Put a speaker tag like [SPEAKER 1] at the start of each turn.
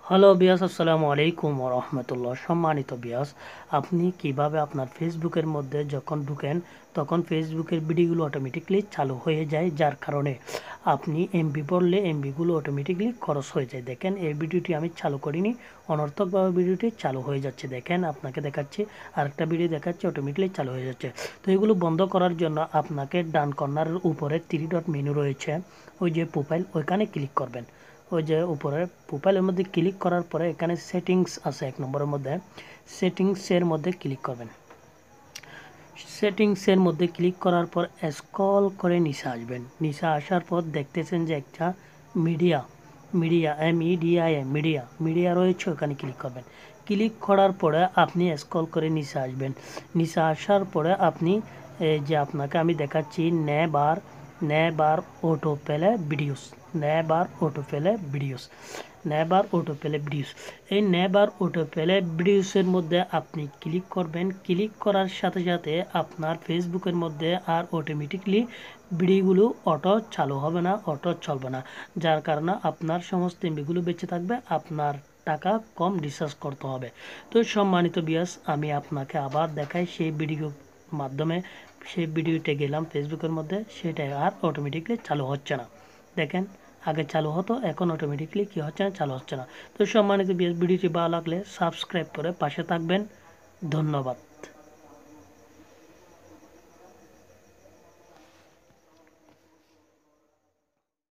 [SPEAKER 1] Hello বিয়াস, আসসালামু আলাইকুম ওয়া রাহমাতুল্লাহ। সম্মানিত বিয়াস, আপনি কিভাবে আপনার ফেসবুকের মধ্যে যখন ঢুকেন তখন ফেসবুকের ভিডিওগুলো অটোমেটিকলি চালু হয়ে যায়, যার কারণে আপনি এমবি পড়লে এমবিগুলো অটোমেটিকলি খরচ হয়ে যায়। দেখেন, এই ভিডিওটি আমি চালু করিনি, অনর্থকভাবে ভিডিওটি চালু হয়ে যাচ্ছে। দেখেন, আপনাকে দেখাচ্ছি, আরেকটা ভিডিও দেখাচ্ছে, অটোমেটিকলি চালু হয়ে যাচ্ছে। তো এগুলো বন্ধ করার জন্য আপনাকে ডান কর্নারের উপরে 3 ডট মেনু রয়েছে, ওই যে প্রোফাইল, ওইখানে ক্লিক করবেন। ওই যে উপরে প্রোফাইলের মধ্যে ক্লিক করার পরে এখানে সেটিংস আছে, 1 নম্বরের মধ্যে সেটিংসের মধ্যে ক্লিক করবেন। সেটিংসের মধ্যে ক্লিক করার পর স্ক্রল করে নিচে আসবেন। নিচে আসার পর দেখতেছেন যে একটা মিডিয়া মিডিয়া মিডিয়া রয়েছে, ওখানে ক্লিক করবেন। ক্লিক করার পরে আপনি স্ক্রল করে নিচে আসবেন। নিচে আসার পরে আপনি যে আপনাকে আমি দেখাচ্ছি নেবার অটো প্লে ভিডিওস, এই নেবার অটো প্লে ভিডিওসের মধ্যে আপনি ক্লিক করবেন। ক্লিক করার সাথে সাথে আপনার ফেসবুকের মধ্যে আর অটোমেটিকলি ভিডিওগুলো অটো চালু হবে না, অটো চলবে না, যার কারণে আপনার সমস্ত এমবিগুলো বেঁচে থাকবে, আপনার টাকা কম রিচার্জ করতে হবে। তো সম্মানিত বিয়াস, আমি আপনাকে আবার দেখাই সেই ভিডিও মাধ্যমে। সেই ভিডিওতে গেলাম ফেসবুকের মধ্যে, সেটা আর অটোমেটিকলি চালু হচ্ছে না। দেখেন, আগে চালু হতো, এখন অটোমেটিকলি কি হচ্ছে না, চালু হচ্ছে না। তো সম্মানিত ভিডিওটি ভালো লাগলে সাবস্ক্রাইব করে পাশে থাকবেন। ধন্যবাদ।